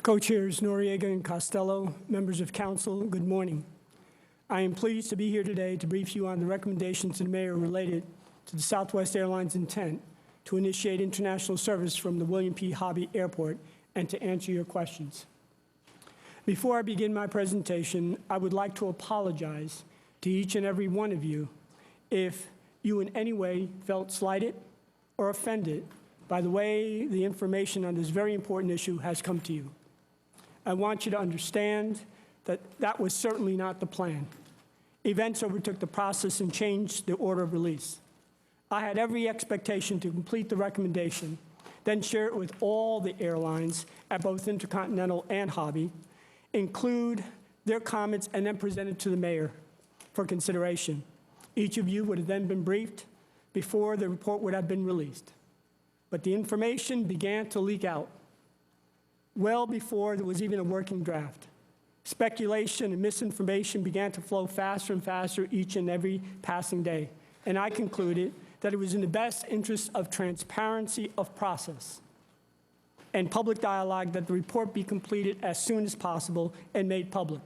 Co-chairs Noriega and Costello, members of council, good morning. I am pleased to be here today to brief you on the recommendations to the mayor related to the Southwest Airlines intent to initiate international service from the William P. Hobby Airport and to answer your questions. Before I begin my presentation, I would like to apologize to each and every one of you if you in any way felt slighted or offended by the way the information on this very important issue has come to you. I want you to understand that that was certainly not the plan. Events overtook the process and changed the order of release. I had every expectation to complete the recommendation, then share it with all the airlines at both Intercontinental and Hobby, include their comments, and then present it to the mayor for consideration. Each of you would have then been briefed before the report would have been released. But the information began to leak out well before there was even a working draft. Speculation and misinformation began to flow faster and faster each and every passing day. And I concluded that it was in the best interest of transparency of process and public dialogue that the report be completed as soon as possible and made public.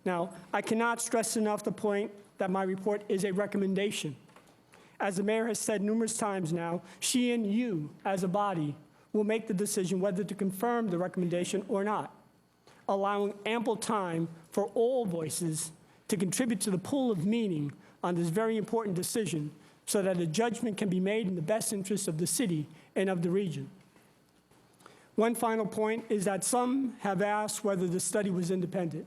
Now, I cannot stress enough the point that my report is a recommendation. As the mayor has said numerous times now, she and you, as a body, will make the decision whether to confirm the recommendation or not, allowing ample time for all voices to contribute to the pool of meaning on this very important decision so that a judgment can be made in the best interest of the city and of the region. One final point is that some have asked whether the study was independent.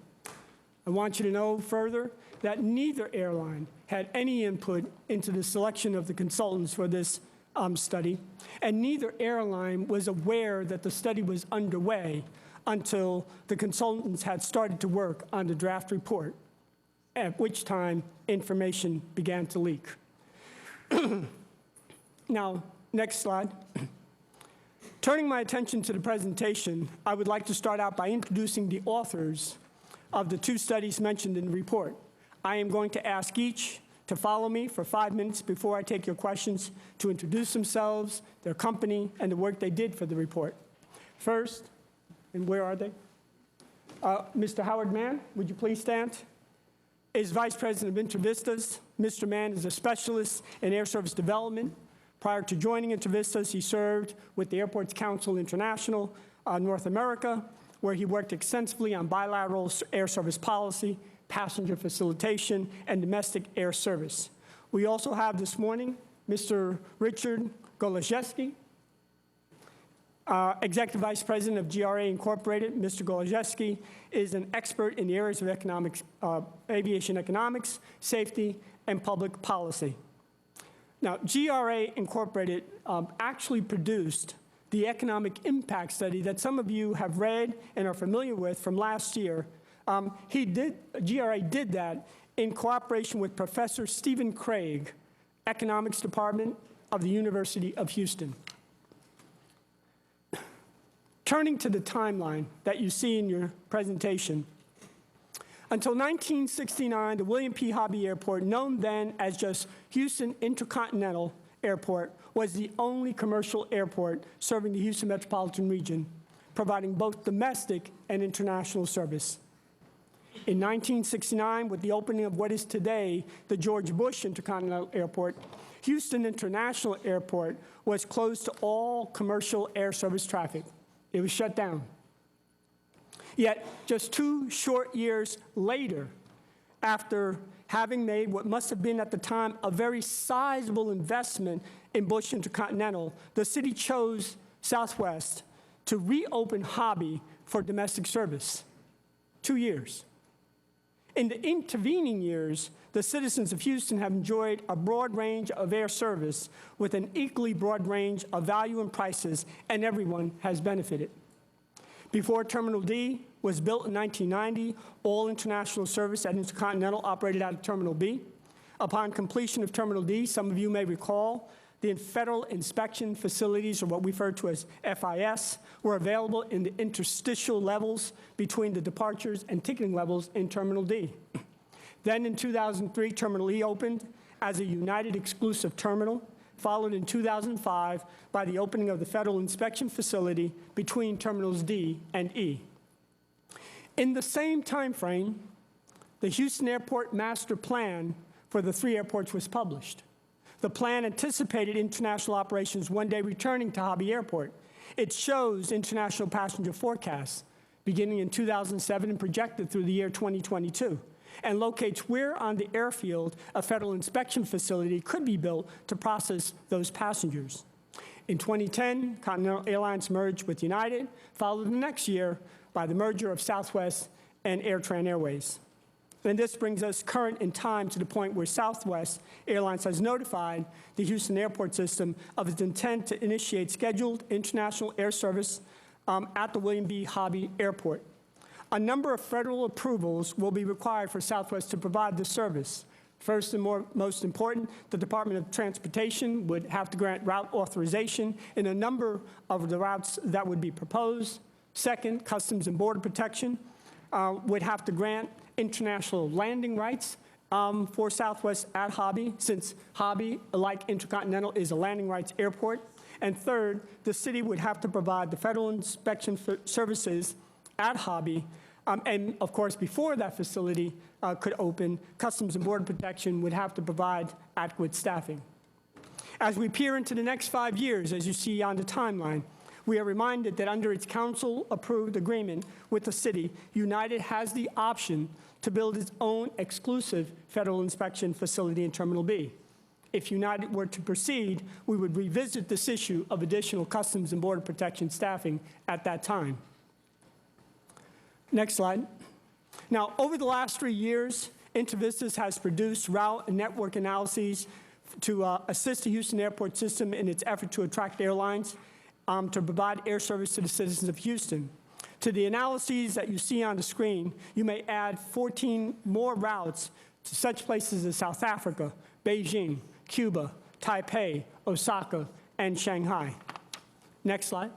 I want you to know further that neither airline had any input into the selection of the consultants for this study, and neither airline was aware that the study was underway until the consultants had started to work on the draft report, at which time information began to leak. Now, next slide. Turning my attention to the presentation, I would like to start out by introducing the authors of the two studies mentioned in the report. I am going to ask each to follow me for 5 minutes before I take your questions to introduce themselves, their company, and the work they did for the report. First, and where are they? Mr. Howard Mann, would you please stand? Is Vice President of Intervistas. Mr. Mann is a specialist in air service development. Prior to joining Intervistas, he served with the Airports Council International, North America, where he worked extensively on bilateral air service policy, passenger facilitation, and domestic air service. We also have this morning Mr. Richard Golaszewski, Executive Vice President of GRA Incorporated. Mr. Golaszewski is an expert in the areas of economics, aviation economics, safety, and public policy. Now, GRA Incorporated actually produced the economic impact study that some of you have read and are familiar with from last year. GRA did that in cooperation with Professor Stephen Craig, Economics Department of the University of Houston. Turning to the timeline that you see in your presentation, until 1969, the William P. Hobby Airport, known then as just Houston Intercontinental Airport, was the only commercial airport serving the Houston metropolitan region, providing both domestic and international service. In 1969, with the opening of what is today the George Bush Intercontinental Airport, Houston International Airport was closed to all commercial air service traffic. It was shut down. Yet, just 2 short years later, after having made what must have been at the time a very sizable investment in Bush Intercontinental, the city chose Southwest to reopen Hobby for domestic service. 2 years. In the intervening years, the citizens of Houston have enjoyed a broad range of air service with an equally broad range of value and prices, and everyone has benefited. Before Terminal D was built in 1990, all international service at Intercontinental operated out of Terminal B. Upon completion of Terminal D, some of you may recall, the federal inspection facilities, or what we refer to as FIS, were available in the interstitial levels between the departures and ticketing levels in Terminal D. Then in 2003, Terminal E opened as a united exclusive terminal. followed in 2005 by the opening of the federal inspection facility between Terminals D and E. In the same time frame, the Houston Airport Master Plan for the 3 airports was published. The plan anticipated international operations one day returning to Hobby Airport. It shows international passenger forecasts beginning in 2007 and projected through the year 2022, and locates where on the airfield a federal inspection facility could be built to process those passengers. In 2010, Continental Airlines merged with United, followed the next year by the merger of Southwest and AirTran Airways. And this brings us current in time to the point where Southwest Airlines has notified the Houston airport system of its intent to initiate scheduled international air service at the William B. Hobby Airport. A number of federal approvals will be required for Southwest to provide this service. First and most important, the Department of Transportation would have to grant route authorization in a number of the routes that would be proposed. Second, Customs and Border Protection would have to grant international landing rights for Southwest at Hobby, since Hobby, like Intercontinental, is a landing rights airport. And third, the city would have to provide the federal inspection services at Hobby. And of course, before that facility could open, Customs and Border Protection would have to provide adequate staffing. As we peer into the next 5 years, as you see on the timeline, we are reminded that under its council-approved agreement with the city, United has the option to build its own exclusive federal inspection facility in Terminal B. If United were to proceed, we would revisit this issue of additional Customs and Border Protection staffing at that time. Next slide. Now, over the last 3 years, Intervistas has produced route and network analyses to assist the Houston airport system in its effort to attract airlines to provide air service to the citizens of Houston. To the analyses that you see on the screen, you may add 14 more routes to such places as South Africa, Beijing, Cuba, Taipei, Osaka, and Shanghai. Next slide.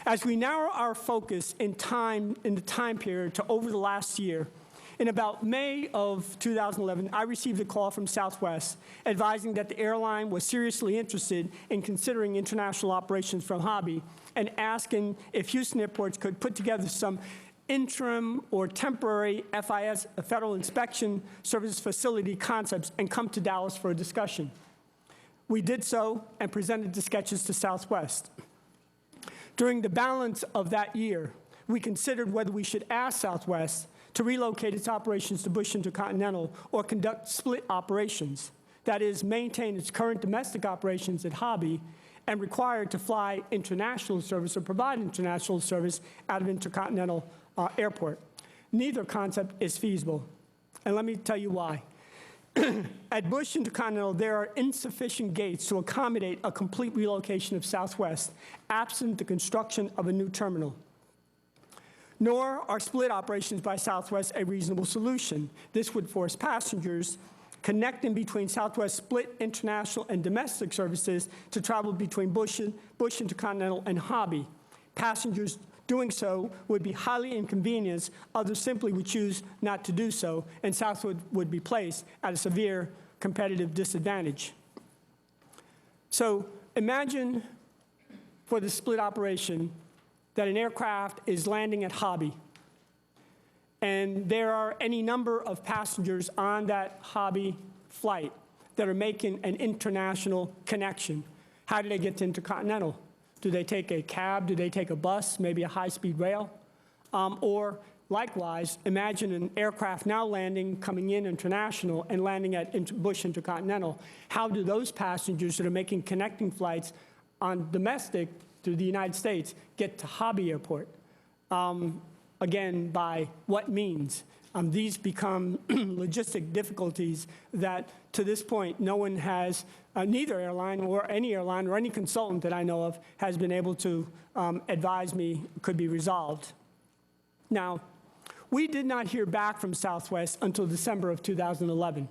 As we narrow our focus in the time period to over the last year, in about May of 2011, I received a call from Southwest advising that the airline was seriously interested in considering international operations from Hobby and asking if Houston airports could put together some interim or temporary FIS, Federal Inspection Services Facility concepts, and come to Dallas for a discussion. We did so and presented the sketches to Southwest. During the balance of that year, we considered whether we should ask Southwest to relocate its operations to Bush Intercontinental or conduct split operations, that is, maintain its current domestic operations at Hobby and required to fly international service or provide international service out of Intercontinental Airport. Neither concept is feasible, and let me tell you why. At Bush Intercontinental, there are insufficient gates to accommodate a complete relocation of Southwest, absent the construction of a new terminal. Nor are split operations by Southwest a reasonable solution. This would force passengers connecting between Southwest split international and domestic services to travel between Bush Intercontinental and Hobby. Passengers doing so would be highly inconvenienced. Others simply would choose not to do so, and Southwest would be placed at a severe competitive disadvantage. So imagine for the split operation that an aircraft is landing at Hobby, and there are any number of passengers on that Hobby flight that are making an international connection. How do they get to Intercontinental? Do they take a cab? Do they take a bus, maybe a high-speed rail? Or likewise, imagine an aircraft now landing, coming in international, and landing at Bush Intercontinental. How do those passengers that are making connecting flights on domestic through the United States get to Hobby Airport? Again, by what means? These become logistic difficulties that, to this point, no one has, neither airline or any consultant that I know of has been able to advise me could be resolved. Now, we did not hear back from Southwest until December of 2011.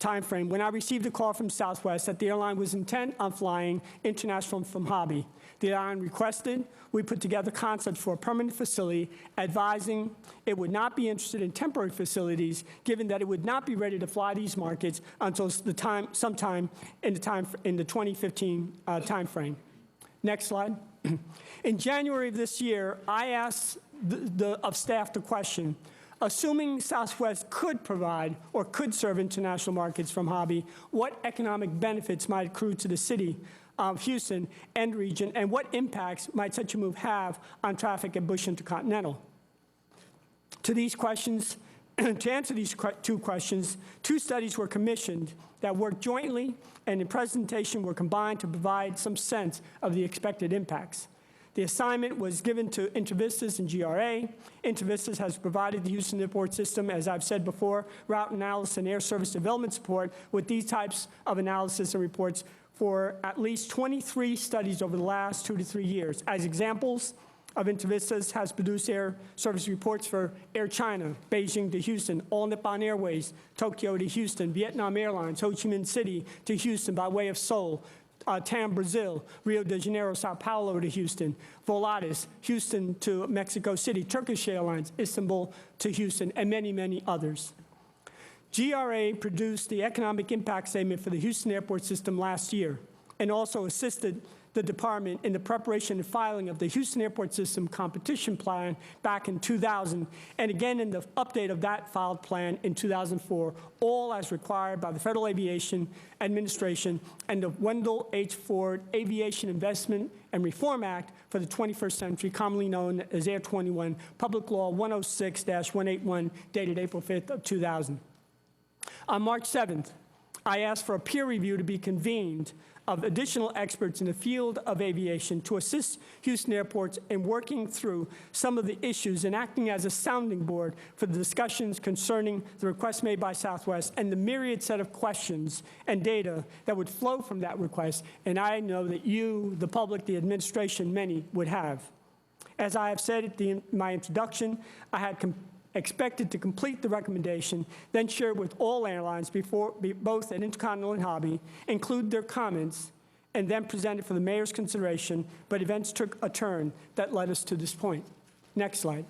timeframe when I received a call from Southwest that the airline was intent on flying international from Hobby. The airline requested we put together concepts for a permanent facility, advising it would not be interested in temporary facilities, given that it would not be ready to fly these markets until sometime in the 2015 timeframe. Next slide. In January of this year, I asked of staff the question, assuming Southwest could provide or could serve international markets from Hobby, what economic benefits might accrue to the city of Houston and region, and what impacts might such a move have on traffic at Bush Intercontinental? To these questions, to answer these two questions, two studies were commissioned that worked jointly and in presentation were combined to provide some sense of the expected impacts. The assignment was given to Intervistas and GRA. Intervistas has provided the Houston Airport System, as I've said before, route analysis and air service development support with these types of analysis and reports for at least 23 studies over the last 2 to 3 years. As examples of Intervistas has produced air service reports for Air China, Beijing to Houston, All Nippon Airways, Tokyo to Houston, Vietnam Airlines, Ho Chi Minh City to Houston by way of Seoul, TAM Brazil, Rio de Janeiro, Sao Paulo to Houston, Volaris, Houston to Mexico City, Turkish Airlines, Istanbul to Houston, and many, many others. GRA produced the economic impact statement for the Houston Airport System last year and also assisted the department in the preparation and filing of the Houston Airport System competition plan back in 2000, and again in the update of that filed plan in 2004, all as required by the Federal Aviation Administration and the Wendell H. Ford Aviation Investment and Reform Act for the 21st century, commonly known as Air 21, Public Law 106-181, dated April 5th of 2000. On March 7th, I asked for a peer review to be convened of additional experts in the field of aviation to assist Houston airports in working through some of the issues and acting as a sounding board for the discussions concerning the request made by Southwest and the myriad set of questions and data that would flow from that request, and I know that you, the public, the administration, many would have. As I have said in my introduction, I had expected to complete the recommendation, then share it with all airlines both at Intercontinental and Hobby, include their comments, and then present it for the mayor's consideration, but events took a turn that led us to this point. Next slide.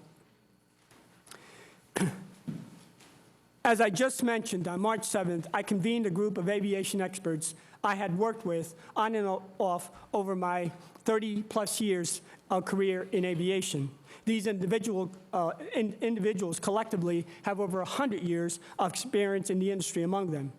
As I just mentioned, on March 7th, I convened a group of aviation experts I had worked with on and off over my 30-plus years career in aviation. These individuals collectively have over 100 years of experience in the industry among them.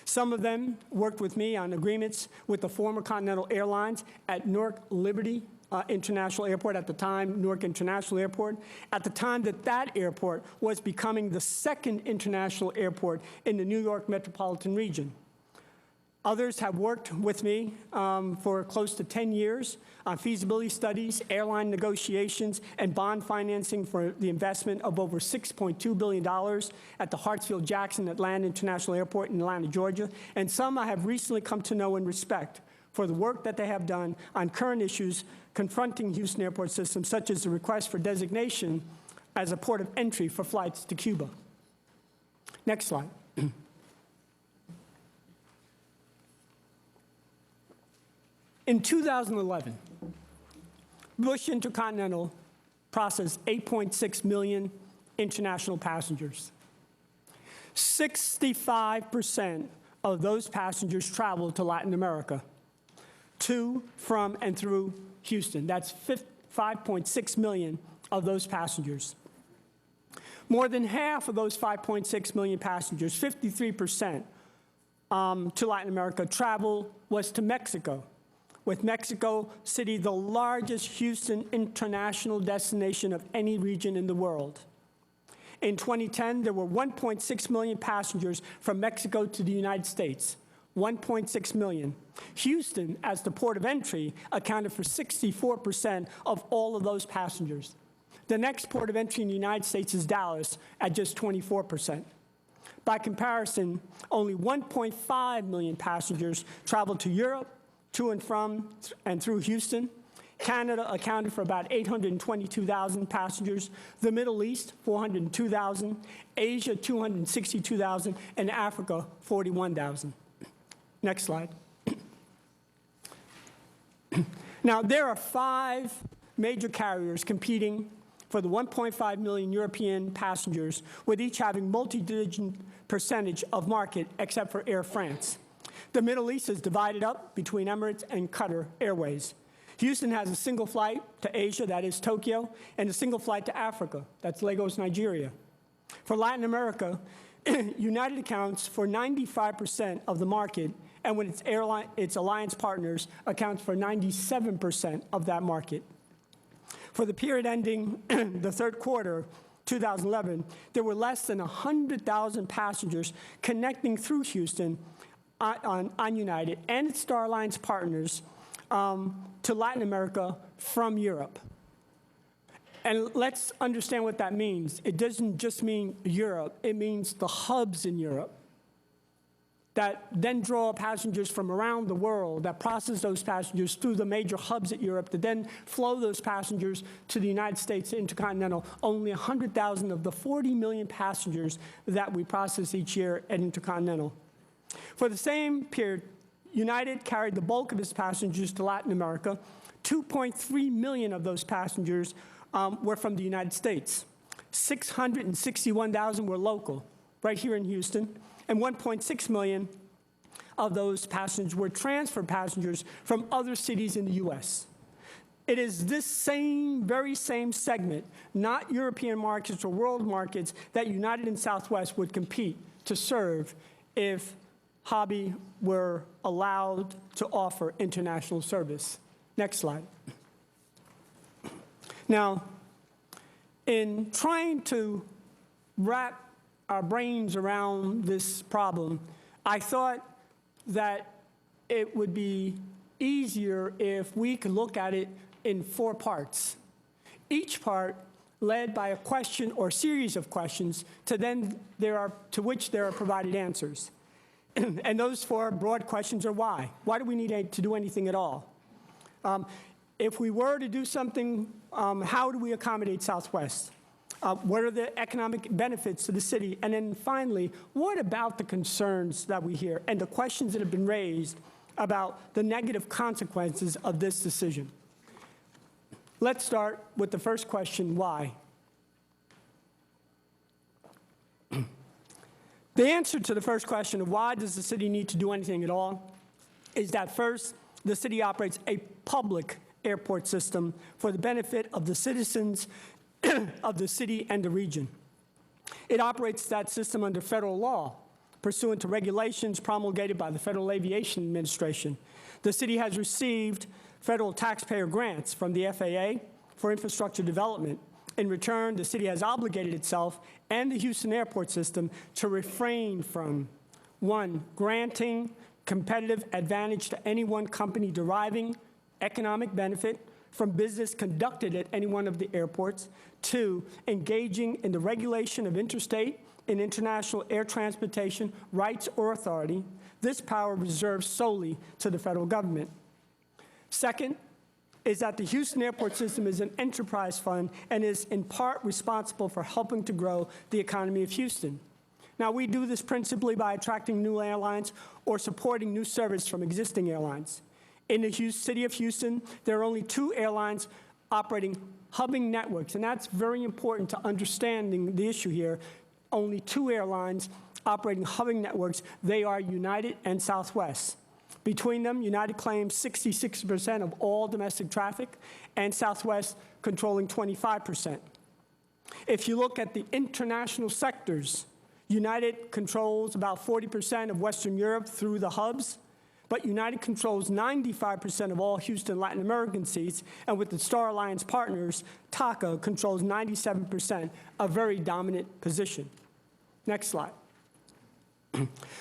Some of them worked with me on agreements with the former Continental Airlines at Newark Liberty International Airport, at the time Newark International Airport, at the time that that airport was becoming the second international airport in the New York metropolitan region. Others have worked with me for close to 10 years on feasibility studies, airline negotiations, and bond financing for the investment of over $6.2 billion at the Hartsfield-Jackson Atlanta International Airport in Atlanta, Georgia. And some I have recently come to know and respect for the work that they have done on current issues confronting Houston Airport System, such as the request for designation as a port of entry for flights to Cuba. Next slide. In 2011, Bush Intercontinental processed 8.6 million international passengers. 65% of those passengers traveled to Latin America, to, from, and through Houston. That's 5.6 million of those passengers. More than half of those 5.6 million passengers, 53%, to Latin America, travel was to Mexico, with Mexico City the largest Houston international destination of any region in the world. In 2010, there were 1.6 million passengers from Mexico to the United States, 1.6 million. Houston, as the port of entry, accounted for 64% of all of those passengers. The next port of entry in the United States is Dallas, at just 24%. By comparison, only 1.5 million passengers traveled to Europe, to and from and through Houston. Canada accounted for about 822,000 passengers, the Middle East, 402,000, Asia, 262,000, and Africa, 41,000. Next slide. Now, there are 5 major carriers competing for the 1.5 million European passengers, with each having multi-digit percentage of market, except for Air France. The Middle East is divided up between Emirates and Qatar Airways. Houston has a single flight to Asia, that is Tokyo, and a single flight to Africa, that's Lagos, Nigeria. For Latin America, United accounts for 95% of the market, and with its alliance partners accounts for 97% of that market. For the period ending the third quarter, 2011, there were less than 100,000 passengers connecting through Houston on United and its Star Alliance partners to Latin America from Europe. And let's understand what that means. It doesn't just mean Europe, it means the hubs in Europe that then draw passengers from around the world, that process those passengers through the major hubs at Europe, that then flow those passengers to the United States Intercontinental. Only 100,000 of the 40 million passengers that we process each year at Intercontinental. For the same period, United carried the bulk of its passengers to Latin America. 2.3 million of those passengers were from the United States. 661,000 were local, right here in Houston, and 1.6 million of those passengers were transfer passengers from other cities in the U.S. It is this very same segment, not European markets or world markets, that United and Southwest would compete to serve if Hobby were allowed to offer international service. Next slide. Now, in trying to wrap our brains around this problem, I thought that it would be easier if we could look at it in 4 parts. Each part led by a question or series of questions to which there are provided answers. And those 4 broad questions are why. Why do we need to do anything at all? If we were to do something, how do we accommodate Southwest? What are the economic benefits to the city? And then finally, what about the concerns that we hear and the questions that have been raised about the negative consequences of this decision? Let's start with the first question, why? The answer to the first question of why does the city need to do anything at all is that first, the city operates a public airport system for the benefit of the citizens of the city and the region. It operates that system under federal law, pursuant to regulations promulgated by the Federal Aviation Administration. The city has received federal taxpayer grants from the FAA for infrastructure development. In return, the city has obligated itself and the Houston airport system to refrain from, 1, granting competitive advantage to any one company deriving economic benefit from business conducted at any one of the airports. 2, engaging in the regulation of interstate and international air transportation rights or authority. This power reserved solely to the federal government. Second, is that the Houston airport system is an enterprise fund and is in part responsible for helping to grow the economy of Houston. Now, we do this principally by attracting new airlines or supporting new service from existing airlines. In the city of Houston, there are only 2 airlines operating hubbing networks, and that's very important to understanding the issue here. Only 2 airlines operating hubbing networks. They are United and Southwest. Between them, United claims 66% of all domestic traffic, and Southwest controlling 25%. If you look at the international sectors, United controls about 40% of Western Europe through the hubs, but United controls 95% of all Houston Latin American seats, and with the Star Alliance partners, TACA controls 97%, a very dominant position. Next slide.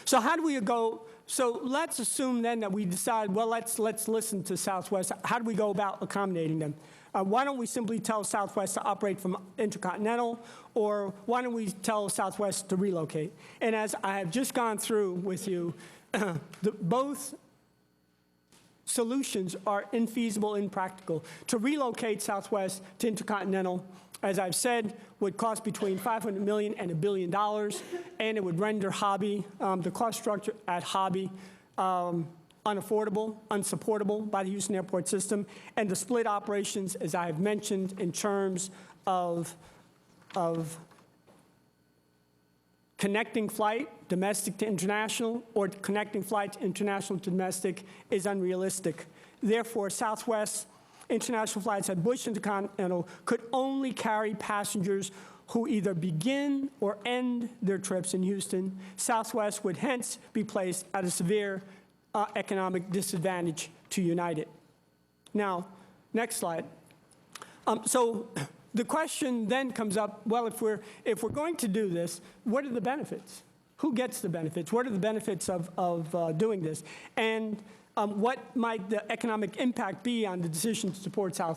So how do we go? So let's assume then that we decide, well, let's listen to Southwest. How do we go about accommodating them? Why don't we simply tell Southwest to operate from Intercontinental, or why don't we tell Southwest to relocate? And as I have just gone through with you, both solutions are infeasible, impractical. To relocate Southwest to Intercontinental, as I've said, would cost between $500 million and $1 billion, and it would render Hobby, the cost structure at Hobby, unaffordable, unsupportable by the Houston airport system, and the split operations, as I have mentioned, in terms of connecting flight, domestic to international, or connecting flight international to domestic is unrealistic. Therefore, Southwest international flights at Bush Intercontinental could only carry passengers who either begin or end their trips in Houston. Southwest would hence be placed at a severe economic disadvantage to United. Now, next slide. So the question then comes up, well, if we're going to do this, what are the benefits? Who gets the benefits? What are the benefits of doing this? And what might the economic impact be on the decision to support Southwest?